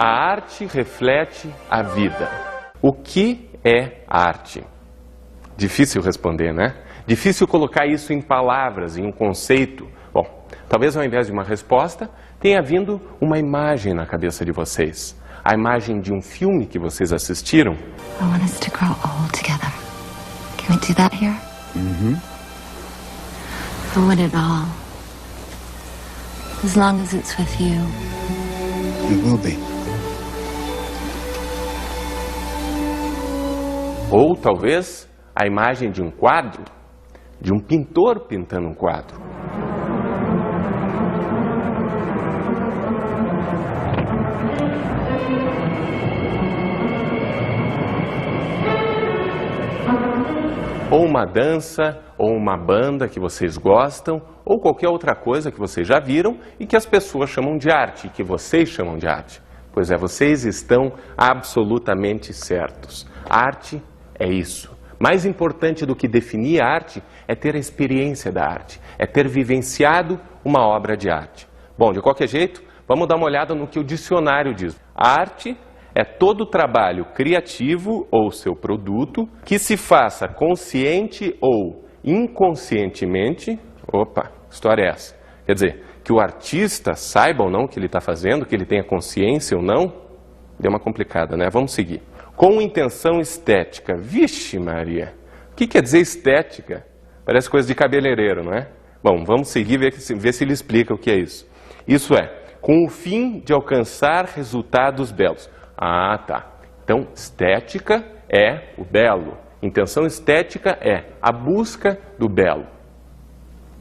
A arte reflete a vida. O que é arte? Difícil responder, né? Difícil colocar isso em palavras, em um conceito. Bom, talvez ao invés de uma resposta, tenha vindo uma imagem na cabeça de vocês. A imagem de um filme que vocês assistiram. I want us to grow old together. Can we do that here? I want it all. As long as it's with you. It will be. Ou talvez a imagem de um quadro, de um pintor pintando um quadro. Ou uma dança, ou uma banda que vocês gostam, ou qualquer outra coisa que vocês já viram e que as pessoas chamam de arte, que vocês chamam de arte. Pois é, vocês estão absolutamente certos. Arte é isso. Mais importante do que definir a arte é ter a experiência da arte, é ter vivenciado uma obra de arte. Bom, de qualquer jeito, vamos dar uma olhada no que o dicionário diz. A arte é todo trabalho criativo ou seu produto que se faça consciente ou inconscientemente. Opa, que história é essa? Quer dizer, que o artista saiba ou não o que ele está fazendo, que ele tenha consciência ou não. Deu uma complicada, né? Vamos seguir. Com intenção estética. Vixe Maria, o que quer dizer estética? Parece coisa de cabeleireiro, não é? Bom, vamos seguir e ver se ele explica o que é isso. Isso é, com o fim de alcançar resultados belos. Ah, tá. Então, estética é o belo. Intenção estética é a busca do belo.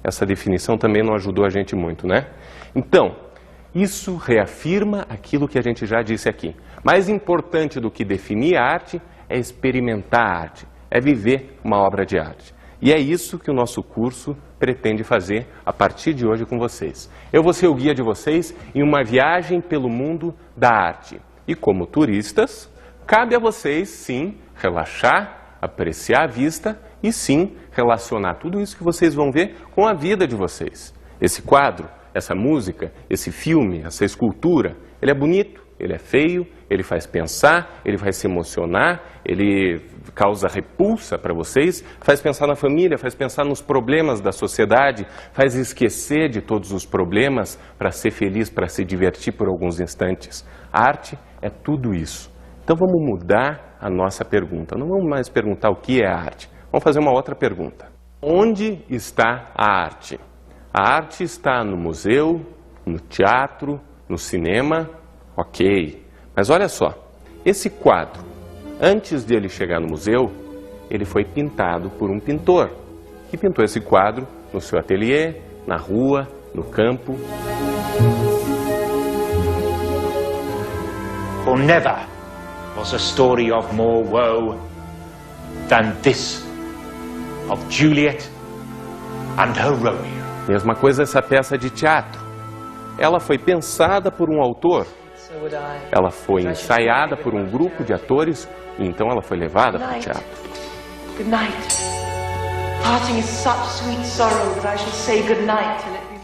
Essa definição também não ajudou a gente muito, né? Então, isso reafirma aquilo que a gente já disse aqui. Mais importante do que definir a arte é experimentar a arte, é viver uma obra de arte. E é isso que o nosso curso pretende fazer a partir de hoje com vocês. Eu vou ser o guia de vocês em uma viagem pelo mundo da arte. E como turistas, cabe a vocês, sim, relaxar, apreciar a vista e, sim, relacionar tudo isso que vocês vão ver com a vida de vocês. Esse quadro, essa música, esse filme, essa escultura, ele é bonito, ele é feio, ele faz pensar, ele faz se emocionar, ele causa repulsa para vocês, faz pensar na família, faz pensar nos problemas da sociedade, faz esquecer de todos os problemas para ser feliz, para se divertir por alguns instantes. A arte é tudo isso. Então vamos mudar a nossa pergunta. Não vamos mais perguntar o que é a arte. Vamos fazer uma outra pergunta. Onde está a arte? A arte está no museu, no teatro, no cinema. Ok, mas olha só, esse quadro, antes de ele chegar no museu, ele foi pintado por um pintor, que pintou esse quadro no seu ateliê, na rua, no campo. For never was a story of more woe than this of Juliet and her Romeo. Mesma coisa essa peça de teatro. Ela foi pensada por um autor. Ela foi ensaiada por um grupo de atores e então ela foi levada para o teatro. Good night. Parting is such sweet sorrow that I shall say good night till it be.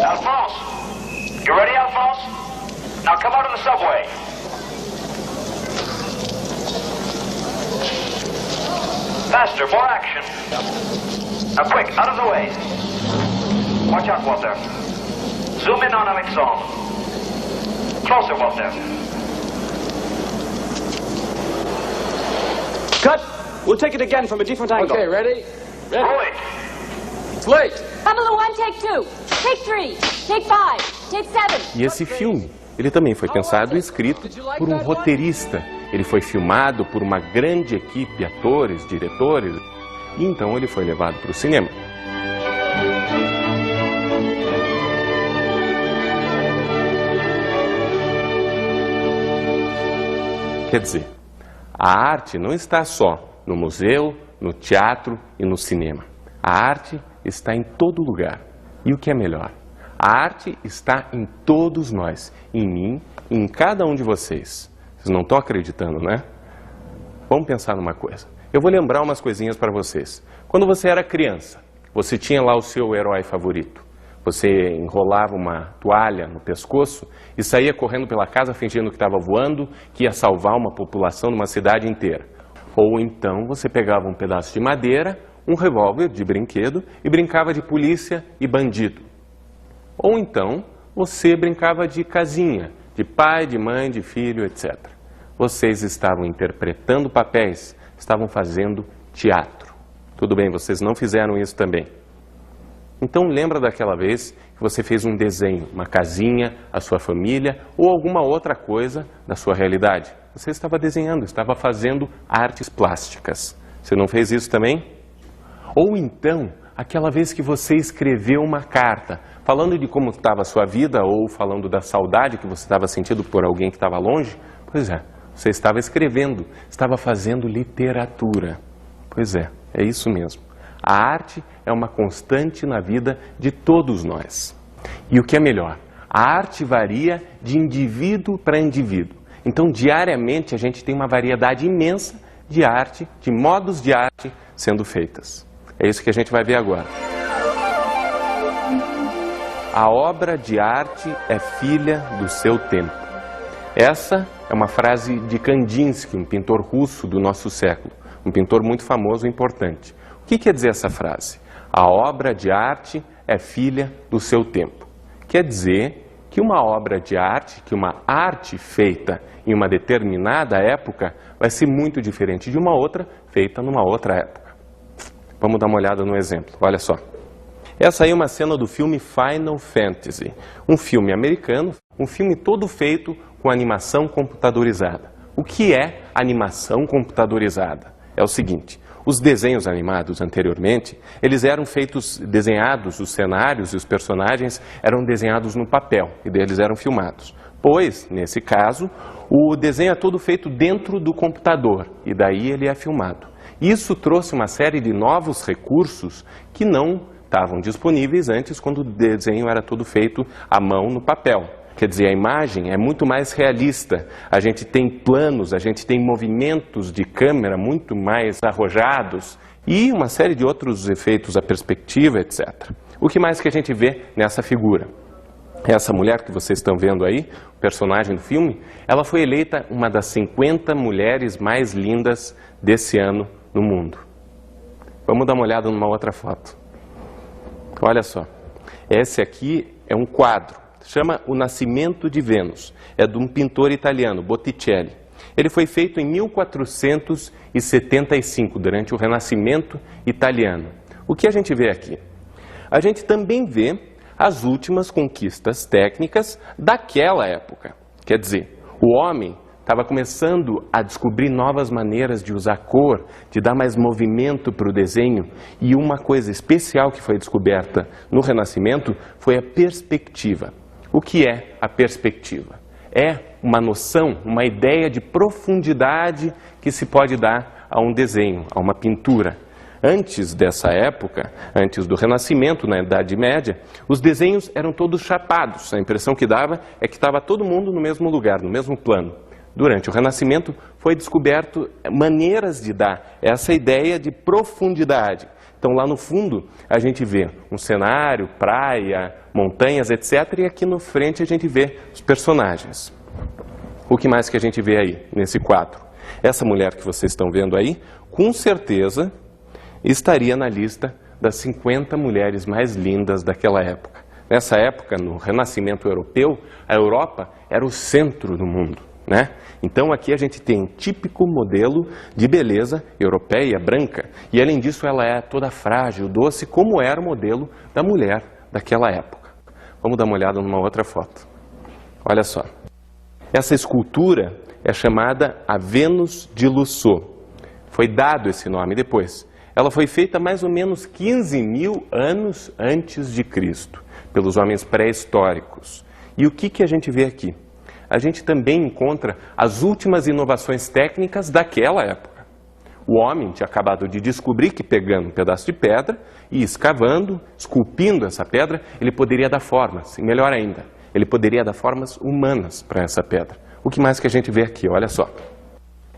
Alphonse! You ready, Alphonse? Now come out of the subway. Faster, more action. Now quick, out of the way. Watch out, Walter. Zoom in on Alexandre. Closer, Walter. Cut! We'll take it again from a different angle. Okay, ready? Ready. Roll it. It's late. Babylon 1, take 2, take 3, take 5, take 7. E esse filme, ele também foi pensado e escrito por um roteirista. Ele foi filmado por uma grande equipe de atores, diretores, e então ele foi levado para o cinema. Quer dizer, a arte não está só no museu, no teatro e no cinema. A arte está em todo lugar. E o que é melhor? A arte está em todos nós, em mim e em cada um de vocês. Vocês não estão acreditando, né? Vamos pensar numa coisa. Eu vou lembrar umas coisinhas para vocês. Quando você era criança, você tinha lá o seu herói favorito. Você enrolava uma toalha no pescoço e saía correndo pela casa fingindo que estava voando, que ia salvar uma população de uma cidade inteira. Ou então você pegava um pedaço de madeira, um revólver de brinquedo e brincava de polícia e bandido. Ou então você brincava de casinha, de pai, de mãe, de filho, etc. Vocês estavam interpretando papéis, estavam fazendo teatro. Tudo bem, vocês não fizeram isso também. Então lembra daquela vez que você fez um desenho, uma casinha, a sua família ou alguma outra coisa da sua realidade. Você estava desenhando, estava fazendo artes plásticas. Você não fez isso também? Ou então, aquela vez que você escreveu uma carta, falando de como estava a sua vida ou falando da saudade que você estava sentindo por alguém que estava longe. Pois é, você estava escrevendo, estava fazendo literatura. Pois é isso mesmo. A arte é uma constante na vida de todos nós. E o que é melhor, a arte varia de indivíduo para indivíduo. Então, diariamente, a gente tem uma variedade imensa de arte, de modos de arte sendo feitas. É isso que a gente vai ver agora. A obra de arte é filha do seu tempo. Essa é uma frase de Kandinsky, um pintor russo do nosso século, um pintor muito famoso e importante. O que quer dizer essa frase? A obra de arte é filha do seu tempo. Quer dizer que uma obra de arte, que uma arte feita em uma determinada época, vai ser muito diferente de uma outra feita numa outra época. Vamos dar uma olhada no exemplo, olha só. Essa aí é uma cena do filme Final Fantasy, um filme americano, um filme todo feito com animação computadorizada. O que é animação computadorizada? É o seguinte, os desenhos animados anteriormente, eles eram desenhados, os cenários e os personagens eram desenhados no papel e deles eram filmados. Pois, nesse caso, o desenho é todo feito dentro do computador e daí ele é filmado. Isso trouxe uma série de novos recursos que não estavam disponíveis antes quando o desenho era todo feito à mão no papel. Quer dizer, a imagem é muito mais realista, a gente tem planos, a gente tem movimentos de câmera muito mais arrojados e uma série de outros efeitos, a perspectiva, etc. O que mais que a gente vê nessa figura? Essa mulher que vocês estão vendo aí, o personagem do filme, ela foi eleita uma das 50 mulheres mais lindas desse ano no mundo. Vamos dar uma olhada numa outra foto. Olha só, esse aqui é um quadro. Chama O Nascimento de Vênus. É de um pintor italiano, Botticelli. Ele foi feito em 1475, durante o Renascimento italiano. O que a gente vê aqui? A gente também vê as últimas conquistas técnicas daquela época. Quer dizer, o homem estava começando a descobrir novas maneiras de usar cor, de dar mais movimento para o desenho. E uma coisa especial que foi descoberta no Renascimento foi a perspectiva. O que é a perspectiva? É uma noção, uma ideia de profundidade que se pode dar a um desenho, a uma pintura. Antes dessa época, antes do Renascimento, na Idade Média, os desenhos eram todos chapados. A impressão que dava é que estava todo mundo no mesmo lugar, no mesmo plano. Durante o Renascimento, foi descoberto maneiras de dar essa ideia de profundidade. Então, lá no fundo, a gente vê um cenário, praia, montanhas, etc. E aqui no frente a gente vê os personagens. O que mais que a gente vê aí, nesse quadro? Essa mulher que vocês estão vendo aí, com certeza, estaria na lista das 50 mulheres mais lindas daquela época. Nessa época, no Renascimento europeu, a Europa era o centro do mundo, né? Então aqui a gente tem um típico modelo de beleza europeia, branca, e além disso ela é toda frágil, doce, como era o modelo da mulher daquela época. Vamos dar uma olhada numa outra foto. Olha só. Essa escultura é chamada a Vênus de Lussault. Foi dado esse nome depois. Ela foi feita mais ou menos 15.000 anos antes de Cristo, pelos homens pré-históricos. E o que a gente vê aqui? A gente também encontra as últimas inovações técnicas daquela época. O homem tinha acabado de descobrir que pegando um pedaço de pedra e escavando, esculpindo essa pedra, ele poderia dar formas, e melhor ainda, ele poderia dar formas humanas para essa pedra. O que mais que a gente vê aqui? Olha só.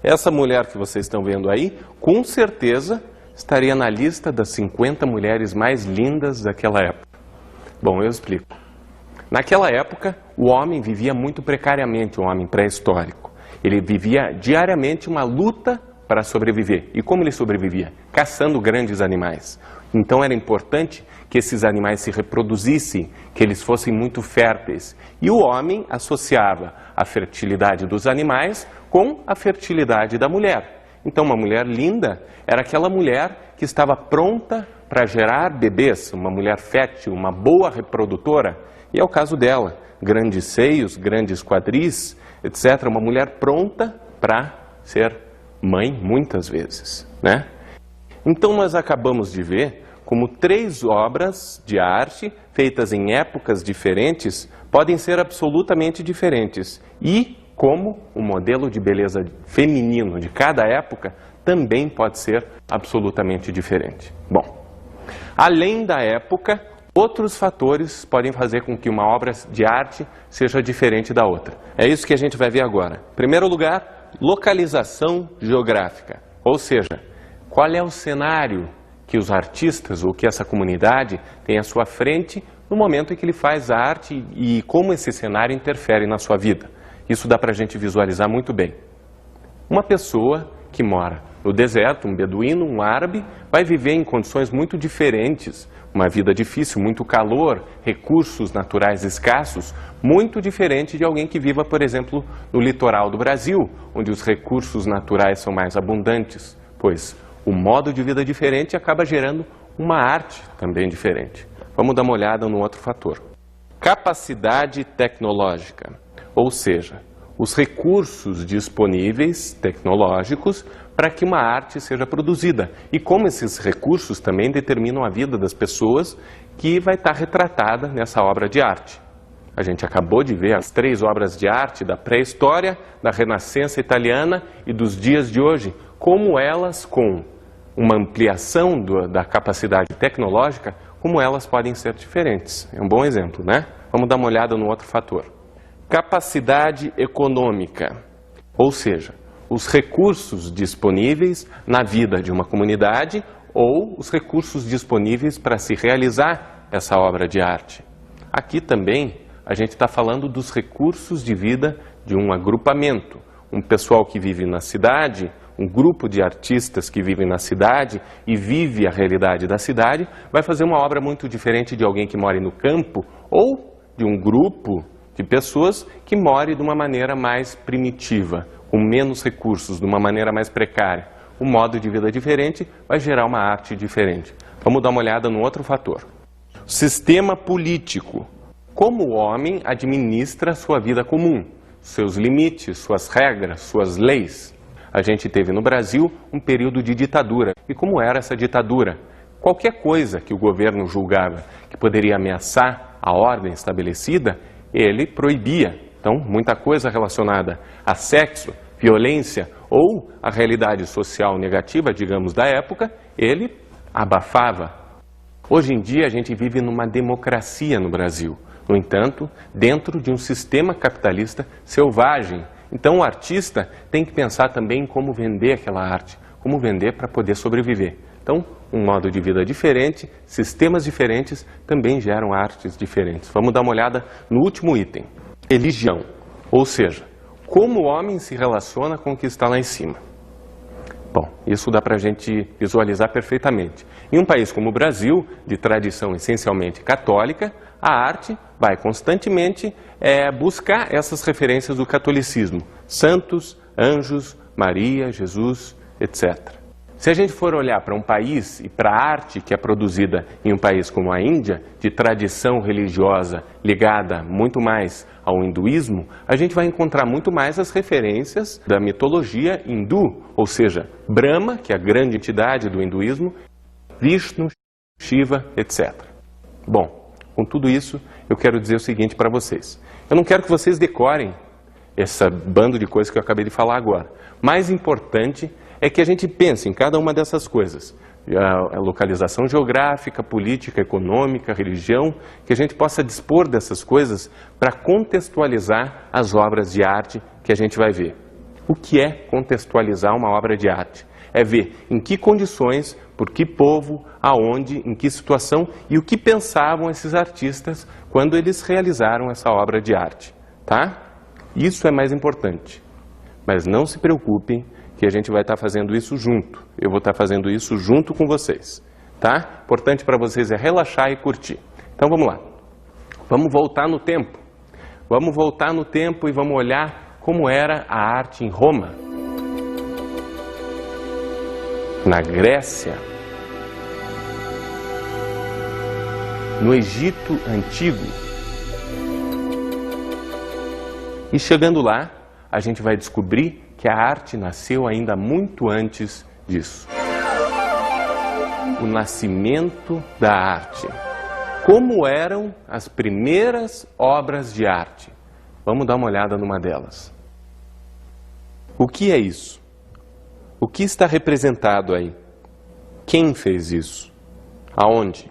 Essa mulher que vocês estão vendo aí, com certeza estaria na lista das 50 mulheres mais lindas daquela época. Bom, eu explico. Naquela época, o homem vivia muito precariamente, o homem pré-histórico. Ele vivia diariamente uma luta para sobreviver. E como ele sobrevivia? Caçando grandes animais. Então era importante que esses animais se reproduzissem, que eles fossem muito férteis. E o homem associava a fertilidade dos animais com a fertilidade da mulher. Então uma mulher linda era aquela mulher que estava pronta para gerar bebês, uma mulher fértil, uma boa reprodutora. E é o caso dela, grandes seios, grandes quadris, etc. Uma mulher pronta para ser mãe muitas vezes, né? Então nós acabamos de ver como 3 obras de arte feitas em épocas diferentes podem ser absolutamente diferentes e como o modelo de beleza feminino de cada época também pode ser absolutamente diferente. Bom, além da época, outros fatores podem fazer com que uma obra de arte seja diferente da outra. É isso que a gente vai ver agora. Em primeiro lugar, localização geográfica, ou seja, qual é o cenário que os artistas ou que essa comunidade tem à sua frente no momento em que ele faz a arte e como esse cenário interfere na sua vida. Isso dá para a gente visualizar muito bem. Uma pessoa que mora no deserto, um beduíno, um árabe, vai viver em condições muito diferentes, uma vida difícil, muito calor, recursos naturais escassos, muito diferente de alguém que viva, por exemplo, no litoral do Brasil, onde os recursos naturais são mais abundantes, pois o modo de vida diferente acaba gerando uma arte também diferente. Vamos dar uma olhada no outro fator. Capacidade tecnológica, ou seja, os recursos disponíveis tecnológicos para que uma arte seja produzida. E como esses recursos também determinam a vida das pessoas que vai estar retratada nessa obra de arte. A gente acabou de ver as 3 obras de arte da pré-história, da Renascença italiana e dos dias de hoje, como elas, com uma ampliação da capacidade tecnológica, como elas podem ser diferentes. É um bom exemplo, né? Vamos dar uma olhada no outro fator. Capacidade econômica, ou seja, os recursos disponíveis na vida de uma comunidade ou os recursos disponíveis para se realizar essa obra de arte. Aqui também a gente está falando dos recursos de vida de um agrupamento, um pessoal que vive na cidade, um grupo de artistas que vivem na cidade e vive a realidade da cidade, vai fazer uma obra muito diferente de alguém que mora no campo ou de um grupo de pessoas que morem de uma maneira mais primitiva, com menos recursos, de uma maneira mais precária. Um modo de vida diferente vai gerar uma arte diferente. Vamos dar uma olhada no outro fator. Sistema político. Como o homem administra a sua vida comum, seus limites, suas regras, suas leis. A gente teve no Brasil um período de ditadura. E como era essa ditadura? Qualquer coisa que o governo julgava que poderia ameaçar a ordem estabelecida, ele proibia. Então, muita coisa relacionada a sexo, violência ou a realidade social negativa, digamos, da época, ele abafava. Hoje em dia, a gente vive numa democracia no Brasil. No entanto, dentro de um sistema capitalista selvagem. Então, o artista tem que pensar também em como vender aquela arte, como vender para poder sobreviver. Então, um modo de vida diferente, sistemas diferentes também geram artes diferentes. Vamos dar uma olhada no último item. Religião, ou seja, como o homem se relaciona com o que está lá em cima. Bom, isso dá para a gente visualizar perfeitamente. Em um país como o Brasil, de tradição essencialmente católica, a arte vai constantemente buscar essas referências do catolicismo. Santos, anjos, Maria, Jesus, etc. Se a gente for olhar para um país e para a arte que é produzida em um país como a Índia, de tradição religiosa ligada muito mais ao hinduísmo, a gente vai encontrar muito mais as referências da mitologia hindu, ou seja, Brahma, que é a grande entidade do hinduísmo, Vishnu, Shiva, etc. Bom, com tudo isso, eu quero dizer o seguinte para vocês. Eu não quero que vocês decorem esse bando de coisas que eu acabei de falar agora. Mais importante é que a gente pense em cada uma dessas coisas. A localização geográfica, política, econômica, religião, que a gente possa dispor dessas coisas para contextualizar as obras de arte que a gente vai ver. O que é contextualizar uma obra de arte? É ver em que condições, por que povo, aonde, em que situação e o que pensavam esses artistas quando eles realizaram essa obra de arte, tá? Isso é mais importante. Mas não se preocupem que a gente vai estar fazendo isso junto. Eu vou estar fazendo isso junto com vocês, tá? Importante para vocês é relaxar e curtir. Então vamos lá. Vamos voltar no tempo. Vamos voltar no tempo e vamos olhar como era a arte em Roma, na Grécia, no Egito Antigo. E chegando lá, a gente vai descobrir que a arte nasceu ainda muito antes disso. O nascimento da arte. Como eram as primeiras obras de arte? Vamos dar uma olhada numa delas. O que é isso? O que está representado aí? Quem fez isso? Aonde?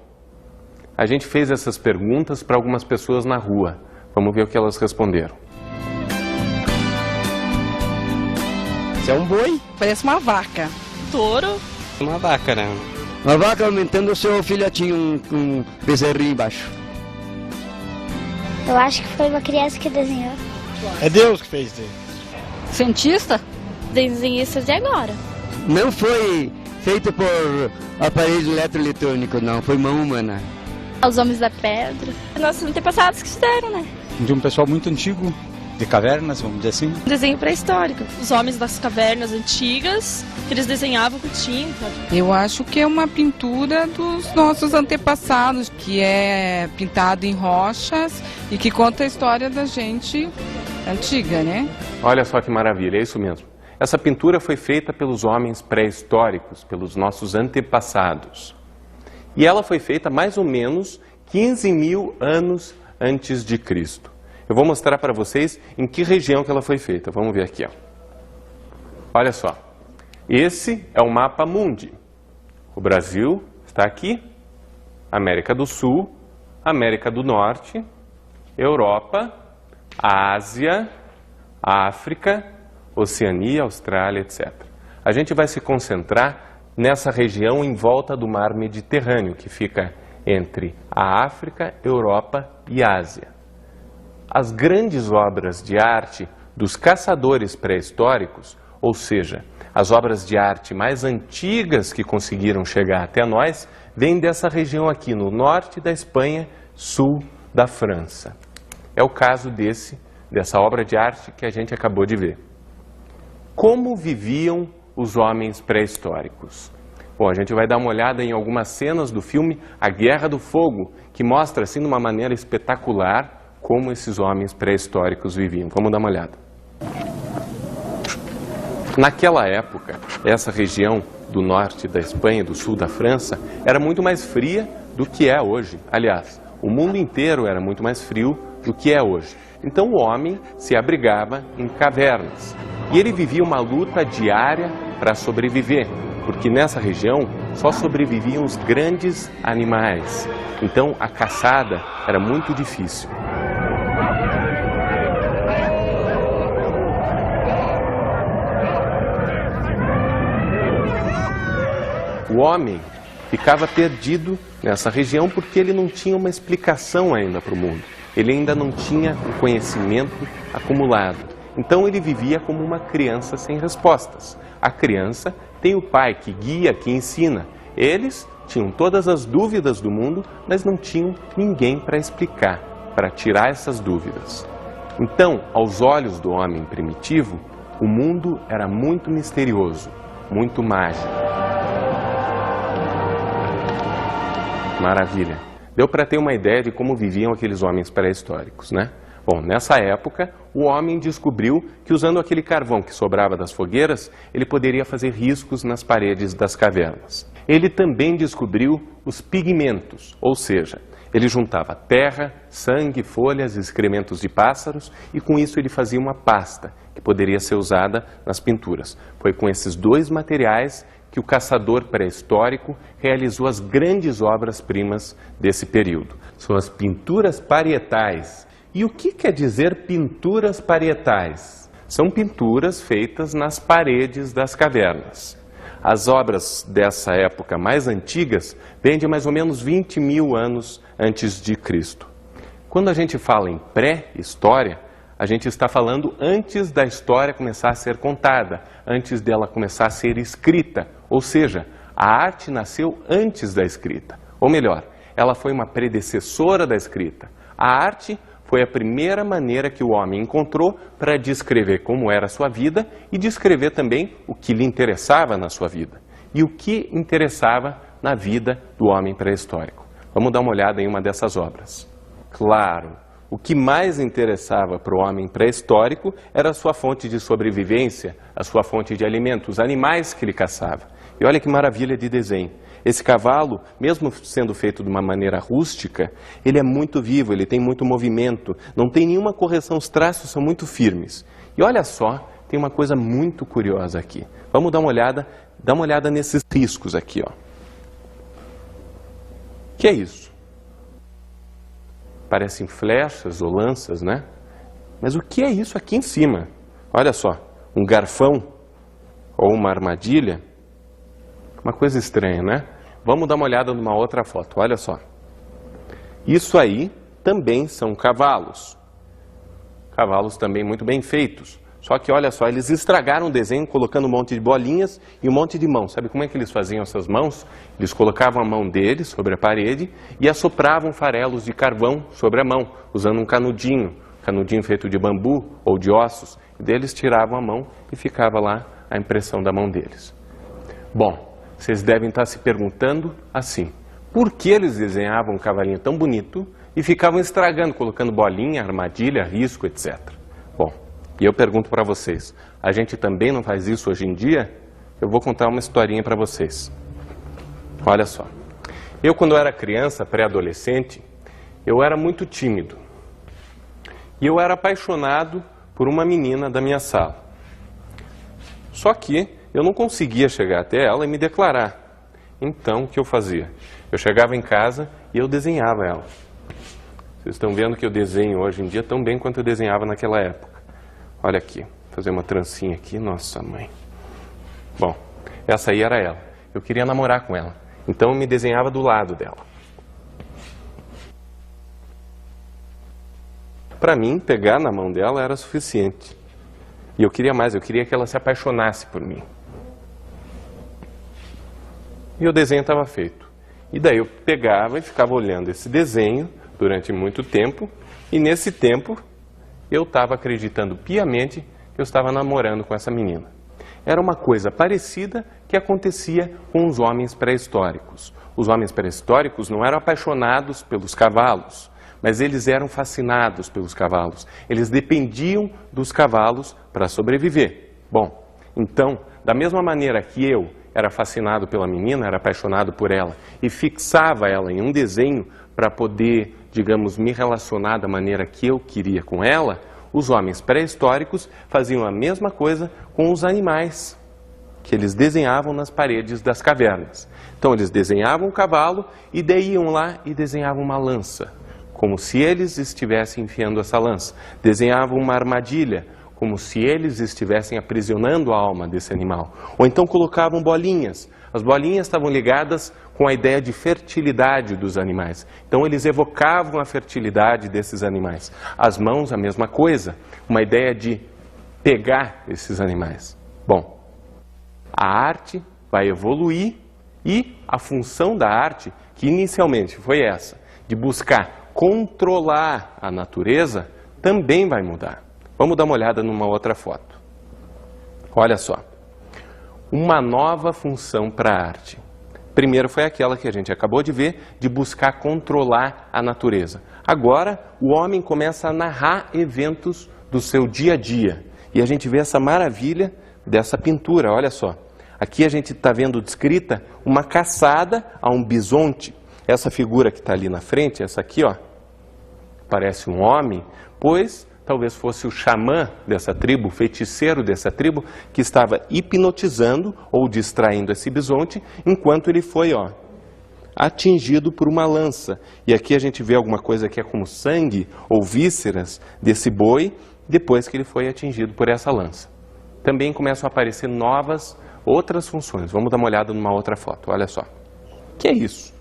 A gente fez essas perguntas para algumas pessoas na rua. Vamos ver o que elas responderam. Isso é um boi? Parece uma vaca. Touro? Uma vaca, né? Uma vaca aumentando o seu filhotinho com um bezerrinho embaixo. Eu acho que foi uma criança que desenhou. É Deus que fez isso. Cientista? Desenhista de agora. Não foi feito por aparelho eletroeletrônico, não. Foi mão humana. Os homens da pedra. Nossos antepassados que fizeram, né? De um pessoal muito antigo, de cavernas, vamos dizer assim. Um desenho pré-histórico. Os homens das cavernas antigas, que eles desenhavam com tinta. Eu acho que é uma pintura dos nossos antepassados, que é pintado em rochas e que conta a história da gente antiga, né? Olha só que maravilha, é isso mesmo. Essa pintura foi feita pelos homens pré-históricos, pelos nossos antepassados. E ela foi feita mais ou menos 15 mil anos antes de Cristo. Eu vou mostrar para vocês em que região que ela foi feita. Vamos ver aqui, ó. Olha só. Esse é o mapa mundi. O Brasil está aqui, América do Sul, América do Norte, Europa, Ásia, África, Oceania, Austrália, etc. A gente vai se concentrar nessa região em volta do mar Mediterrâneo, que fica entre a África, Europa e Ásia. As grandes obras de arte dos caçadores pré-históricos, ou seja, as obras de arte mais antigas que conseguiram chegar até nós, vêm dessa região aqui, no norte da Espanha, sul da França. É o caso dessa obra de arte que a gente acabou de ver. Como viviam os homens pré-históricos? Bom, a gente vai dar uma olhada em algumas cenas do filme A Guerra do Fogo, que mostra, assim, de uma maneira espetacular, como esses homens pré-históricos viviam. Vamos dar uma olhada. Naquela época, essa região do norte da Espanha, do sul da França, era muito mais fria do que é hoje. Aliás, o mundo inteiro era muito mais frio do que é hoje. Então o homem se abrigava em cavernas. E ele vivia uma luta diária para sobreviver, porque nessa região só sobreviviam os grandes animais. Então a caçada era muito difícil. O homem ficava perdido nessa região porque ele não tinha uma explicação ainda para o mundo. Ele ainda não tinha o conhecimento acumulado. Então ele vivia como uma criança sem respostas. A criança tem o pai que guia, que ensina. Eles tinham todas as dúvidas do mundo, mas não tinham ninguém para explicar, para tirar essas dúvidas. Então, aos olhos do homem primitivo, o mundo era muito misterioso, muito mágico. Maravilha. Deu para ter uma ideia de como viviam aqueles homens pré-históricos, né? Bom, nessa época, o homem descobriu que usando aquele carvão que sobrava das fogueiras, ele poderia fazer riscos nas paredes das cavernas. Ele também descobriu os pigmentos, ou seja, ele juntava terra, sangue, folhas, excrementos de pássaros e com isso ele fazia uma pasta que poderia ser usada nas pinturas. Foi com esses dois materiais que o caçador pré-histórico realizou as grandes obras-primas desse período. São as pinturas parietais. E o que quer dizer pinturas parietais? São pinturas feitas nas paredes das cavernas. As obras dessa época mais antigas vêm de mais ou menos 20 mil anos antes de Cristo. Quando a gente fala em pré-história, a gente está falando antes da história começar a ser contada, antes dela começar a ser escrita, ou seja, a arte nasceu antes da escrita, ou melhor, ela foi uma predecessora da escrita. A arte foi a primeira maneira que o homem encontrou para descrever como era a sua vida e descrever também o que lhe interessava na sua vida e o que interessava na vida do homem pré-histórico. Vamos dar uma olhada em uma dessas obras. Claro, o que mais interessava para o homem pré-histórico era a sua fonte de sobrevivência, a sua fonte de alimento, os animais que ele caçava. E olha que maravilha de desenho. Esse cavalo, mesmo sendo feito de uma maneira rústica, ele é muito vivo, ele tem muito movimento, não tem nenhuma correção, os traços são muito firmes. E olha só, tem uma coisa muito curiosa aqui. Vamos dar uma olhada nesses riscos aqui, ó. O que é isso? Parecem flechas ou lanças, né? Mas o que é isso aqui em cima? Olha só, um garfão ou uma armadilha. Uma coisa estranha, né? Vamos dar uma olhada numa outra foto, olha só. Isso aí também são cavalos. Cavalos também muito bem feitos. Só que olha só, eles estragaram o desenho colocando um monte de bolinhas e um monte de mãos. Sabe como é que eles faziam essas mãos? Eles colocavam a mão deles sobre a parede e assopravam farelos de carvão sobre a mão, usando um canudinho feito de bambu ou de ossos. E deles tiravam a mão e ficava lá a impressão da mão deles. Bom, vocês devem estar se perguntando assim, por que eles desenhavam um cavalinho tão bonito e ficavam estragando, colocando bolinha, armadilha, risco, etc. Bom, e eu pergunto para vocês, a gente também não faz isso hoje em dia? Eu vou contar uma historinha para vocês. Olha só, eu quando era criança, pré-adolescente, eu era muito tímido. E eu era apaixonado por uma menina da minha sala. Só que eu não conseguia chegar até ela e me declarar. Então, o que eu fazia? Eu chegava em casa e eu desenhava ela. Vocês estão vendo que eu desenho hoje em dia tão bem quanto eu desenhava naquela época. Olha aqui, vou fazer uma trancinha aqui, nossa mãe. Bom, essa aí era ela. Eu queria namorar com ela, então eu me desenhava do lado dela. Para mim, pegar na mão dela era suficiente. E eu queria mais, eu queria que ela se apaixonasse por mim. E o desenho estava feito. E daí eu pegava e ficava olhando esse desenho durante muito tempo. E nesse tempo eu estava acreditando piamente que eu estava namorando com essa menina. Era uma coisa parecida que acontecia com os homens pré-históricos. Os homens pré-históricos não eram apaixonados pelos cavalos, mas eles eram fascinados pelos cavalos. Eles dependiam dos cavalos para sobreviver. Bom, então, da mesma maneira que eu era fascinado pela menina, era apaixonado por ela e fixava ela em um desenho para poder, digamos, me relacionar da maneira que eu queria com ela, os homens pré-históricos faziam a mesma coisa com os animais que eles desenhavam nas paredes das cavernas. Então eles desenhavam um cavalo e daí iam lá e desenhavam uma lança, como se eles estivessem enfiando essa lança. Desenhavam uma armadilha, como se eles estivessem aprisionando a alma desse animal. Ou então colocavam bolinhas. As bolinhas estavam ligadas com a ideia de fertilidade dos animais. Então eles evocavam a fertilidade desses animais. As mãos, a mesma coisa, uma ideia de pegar esses animais. Bom, a arte vai evoluir e a função da arte, que inicialmente foi essa, de buscar controlar a natureza, também vai mudar. Vamos dar uma olhada numa outra foto. Olha só. Uma nova função para a arte. Primeiro foi aquela que a gente acabou de ver, de buscar controlar a natureza. Agora, o homem começa a narrar eventos do seu dia a dia. E a gente vê essa maravilha dessa pintura, olha só. Aqui a gente está vendo descrita uma caçada a um bisonte. Essa figura que está ali na frente, essa aqui, ó, parece um homem, pois talvez fosse o xamã dessa tribo, o feiticeiro dessa tribo, que estava hipnotizando ou distraindo esse bisonte, enquanto ele foi, ó, atingido por uma lança. E aqui a gente vê alguma coisa que é como sangue ou vísceras desse boi, depois que ele foi atingido por essa lança. Também começam a aparecer novas outras funções. Vamos dar uma olhada numa outra foto, olha só. O que é isso?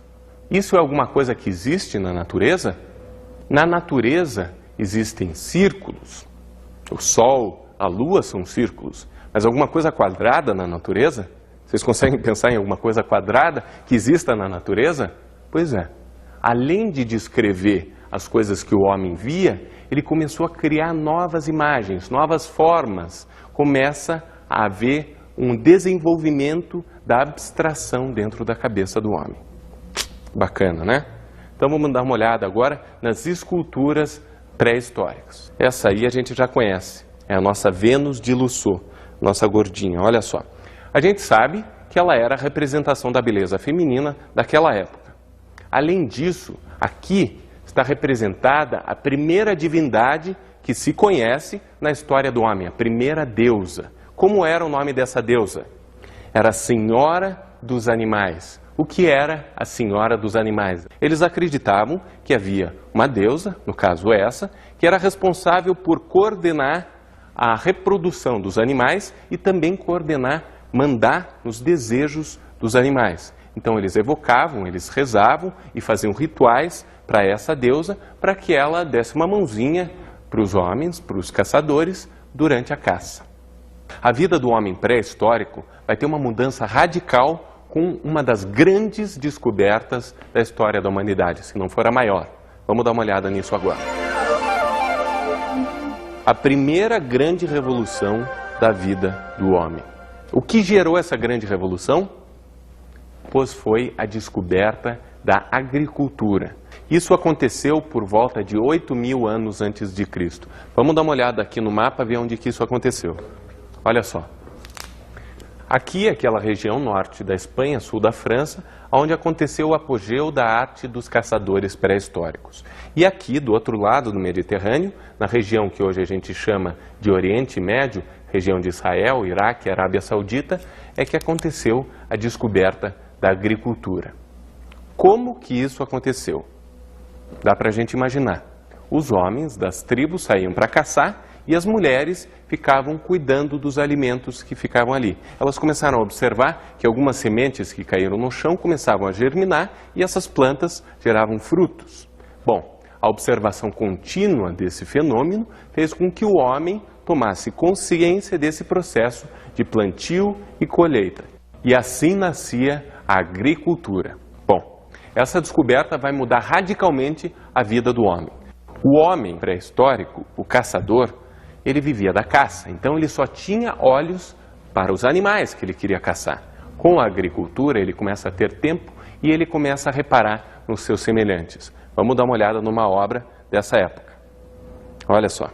Isso é alguma coisa que existe na natureza? Na natureza existem círculos. O Sol, a Lua são círculos. Mas alguma coisa quadrada na natureza? Vocês conseguem pensar em alguma coisa quadrada que exista na natureza? Pois é. Além de descrever as coisas que o homem via, ele começou a criar novas imagens, novas formas. Começa a haver um desenvolvimento da abstração dentro da cabeça do homem. Bacana, né? Então vamos dar uma olhada agora nas esculturas pré-históricas. Essa aí a gente já conhece, é a nossa Vênus de Lussault, nossa gordinha, olha só. A gente sabe que ela era a representação da beleza feminina daquela época. Além disso, aqui está representada a primeira divindade que se conhece na história do homem, a primeira deusa. Como era o nome dessa deusa? Era a Senhora dos Animais. O que era a Senhora dos Animais? Eles acreditavam que havia uma deusa, no caso essa, que era responsável por coordenar a reprodução dos animais e também coordenar, mandar nos desejos dos animais. Então eles evocavam, eles rezavam e faziam rituais para essa deusa, para que ela desse uma mãozinha para os homens, para os caçadores, durante a caça. A vida do homem pré-histórico vai ter uma mudança radical com uma das grandes descobertas da história da humanidade, se não for a maior. Vamos dar uma olhada nisso agora. A primeira grande revolução da vida do homem. O que gerou essa grande revolução? Pois foi a descoberta da agricultura. Isso aconteceu por volta de 8.000 anos antes de Cristo. Vamos dar uma olhada aqui no mapa, ver onde que isso aconteceu. Olha só. Aqui é aquela região norte da Espanha, sul da França, onde aconteceu o apogeu da arte dos caçadores pré-históricos. E aqui, do outro lado do Mediterrâneo, na região que hoje a gente chama de Oriente Médio, região de Israel, Iraque, Arábia Saudita, é que aconteceu a descoberta da agricultura. Como que isso aconteceu? Dá para a gente imaginar. Os homens das tribos saíam para caçar e as mulheres ficavam cuidando dos alimentos que ficavam ali. Elas começaram a observar que algumas sementes que caíram no chão começavam a germinar e essas plantas geravam frutos. Bom, a observação contínua desse fenômeno fez com que o homem tomasse consciência desse processo de plantio e colheita. E assim nascia a agricultura. Bom, essa descoberta vai mudar radicalmente a vida do homem. O homem pré-histórico, o caçador, ele vivia da caça, então ele só tinha olhos para os animais que ele queria caçar. Com a agricultura, ele começa a ter tempo e ele começa a reparar nos seus semelhantes. Vamos dar uma olhada numa obra dessa época. Olha só.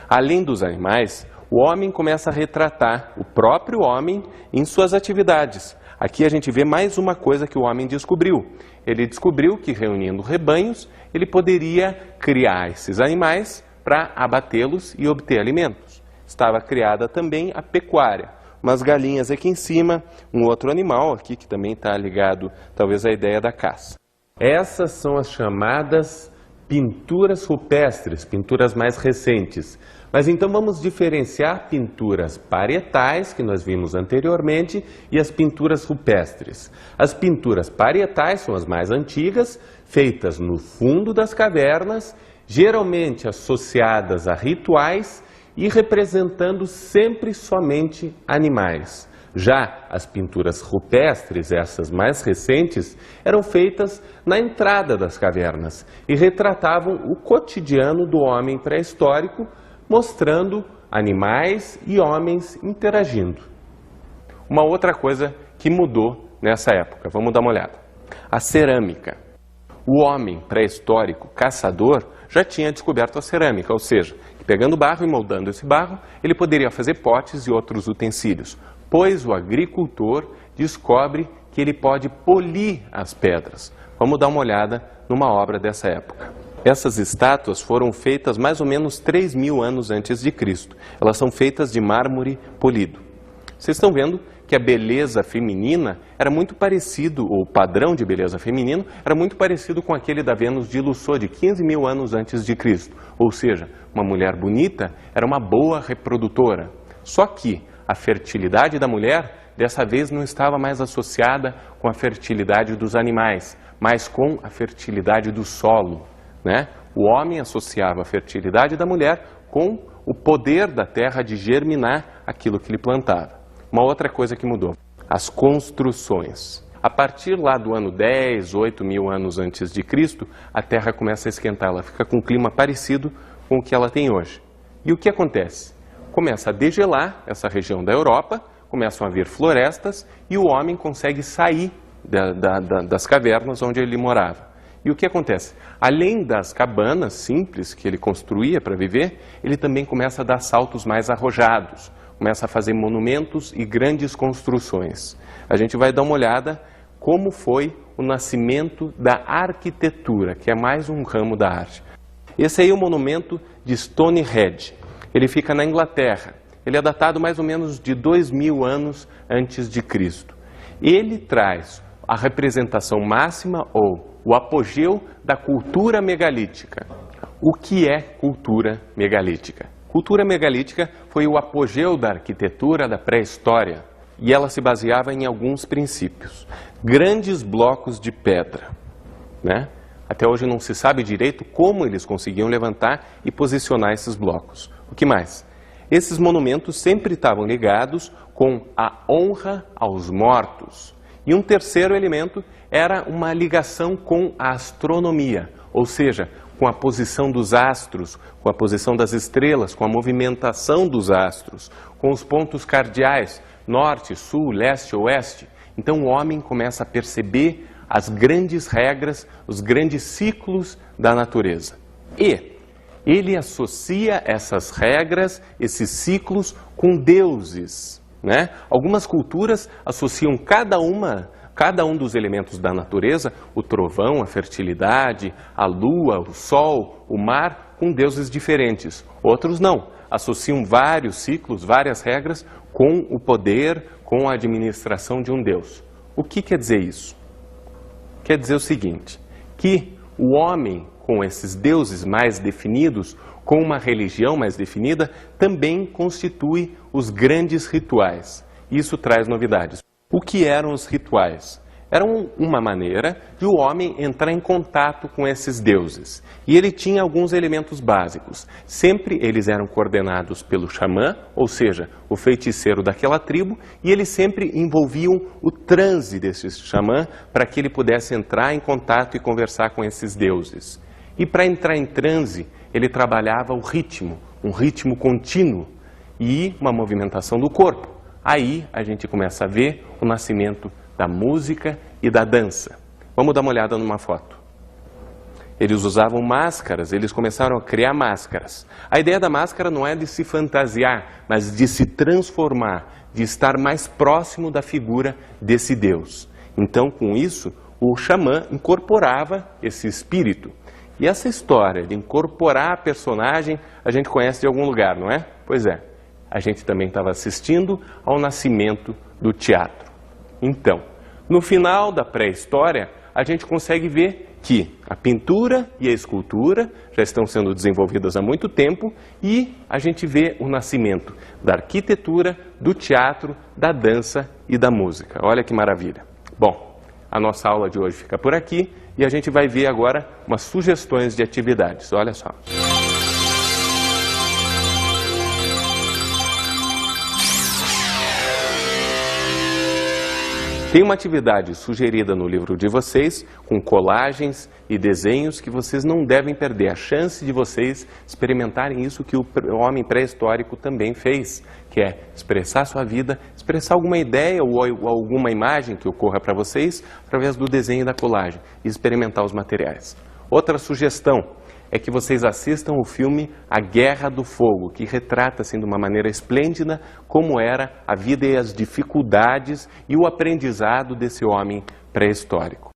Além dos animais, o homem começa a retratar o próprio homem em suas atividades. Aqui a gente vê mais uma coisa que o homem descobriu. Ele descobriu que reunindo rebanhos, ele poderia criar esses animais para abatê-los e obter alimentos. Estava criada também a pecuária. Umas galinhas aqui em cima, um outro animal aqui que também está ligado talvez à ideia da caça. Essas são as chamadas pinturas rupestres, pinturas mais recentes. Mas então vamos diferenciar pinturas parietais, que nós vimos anteriormente, e as pinturas rupestres. As pinturas parietais são as mais antigas, feitas no fundo das cavernas, geralmente associadas a rituais e representando sempre somente animais. Já as pinturas rupestres, essas mais recentes, eram feitas na entrada das cavernas e retratavam o cotidiano do homem pré-histórico, mostrando animais e homens interagindo. Uma outra coisa que mudou nessa época, vamos dar uma olhada. A cerâmica. O homem pré-histórico, caçador, já tinha descoberto a cerâmica, ou seja, pegando barro e moldando esse barro, ele poderia fazer potes e outros utensílios, pois o agricultor descobre que ele pode polir as pedras. Vamos dar uma olhada numa obra dessa época. Essas estátuas foram feitas mais ou menos 3.000 anos antes de Cristo. Elas são feitas de mármore polido. Vocês estão vendo que a beleza feminina era muito parecido, o padrão de beleza feminino era muito parecido com aquele da Vênus de Lussault, de 15.000 anos antes de Cristo. Ou seja, uma mulher bonita era uma boa reprodutora. Só que a fertilidade da mulher dessa vez não estava mais associada com a fertilidade dos animais, mas com a fertilidade do solo, né? O homem associava a fertilidade da mulher com o poder da terra de germinar aquilo que ele plantava. Uma outra coisa que mudou, as construções. A partir lá do ano 10, 8 mil anos antes de Cristo, a terra começa a esquentar, ela fica com um clima parecido com o que ela tem hoje. E o que acontece? Começa a degelar essa região da Europa, começam a vir florestas e o homem consegue sair das cavernas onde ele morava. E o que acontece? Além das cabanas simples que ele construía para viver, ele também começa a dar saltos mais arrojados, começa a fazer monumentos e grandes construções. A gente vai dar uma olhada como foi o nascimento da arquitetura, que é mais um ramo da arte. Esse aí é o monumento de Stonehenge. Ele fica na Inglaterra. Ele é datado mais ou menos de 2000 anos antes de Cristo. Ele traz a representação máxima ou o apogeu da cultura megalítica. O que é cultura megalítica? Cultura megalítica foi o apogeu da arquitetura da pré-história e ela se baseava em alguns princípios. Grandes blocos de pedra, né? Até hoje não se sabe direito como eles conseguiam levantar e posicionar esses blocos. O que mais? Esses monumentos sempre estavam ligados com a honra aos mortos. E um terceiro elemento era uma ligação com a astronomia, ou seja, com a posição dos astros, com a posição das estrelas, com a movimentação dos astros, com os pontos cardeais, norte, sul, leste, oeste. Então o homem começa a perceber as grandes regras, os grandes ciclos da natureza. E ele associa essas regras, esses ciclos, com deuses, né? Algumas culturas associam cada um dos elementos da natureza, o trovão, a fertilidade, a lua, o sol, o mar, com deuses diferentes. Outros não, associam vários ciclos, várias regras, com o poder, com a administração de um deus. O que quer dizer isso? Quer dizer o seguinte, que o homem, com esses deuses mais definidos, com uma religião mais definida, também constitui os grandes rituais. Isso traz novidades. O que eram os rituais? Eram uma maneira de o homem entrar em contato com esses deuses. E ele tinha alguns elementos básicos. Sempre eles eram coordenados pelo xamã, ou seja, o feiticeiro daquela tribo, e eles sempre envolviam o transe desse xamã para que ele pudesse entrar em contato e conversar com esses deuses. E para entrar em transe, ele trabalhava o ritmo, um ritmo contínuo e uma movimentação do corpo. Aí a gente começa a ver o nascimento da música e da dança. Vamos dar uma olhada numa foto. Eles usavam máscaras, eles começaram a criar máscaras. A ideia da máscara não é de se fantasiar, mas de se transformar, de estar mais próximo da figura desse Deus. Então, com isso, o xamã incorporava esse espírito. E essa história de incorporar a personagem, a gente conhece de algum lugar, não é? Pois é, a gente também estava assistindo ao nascimento do teatro. Então, no final da pré-história, a gente consegue ver que a pintura e a escultura já estão sendo desenvolvidas há muito tempo e a gente vê o nascimento da arquitetura, do teatro, da dança e da música. Olha que maravilha. Bom, a nossa aula de hoje fica por aqui e a gente vai ver agora umas sugestões de atividades. Olha só. Tem uma atividade sugerida no livro de vocês, com colagens e desenhos que vocês não devem perder. A chance de vocês experimentarem isso que o homem pré-histórico também fez, que é expressar sua vida, expressar alguma ideia ou alguma imagem que ocorra para vocês através do desenho e da colagem e experimentar os materiais. Outra sugestão é que vocês assistam o filme A Guerra do Fogo, que retrata assim, de uma maneira esplêndida como era a vida e as dificuldades e o aprendizado desse homem pré-histórico.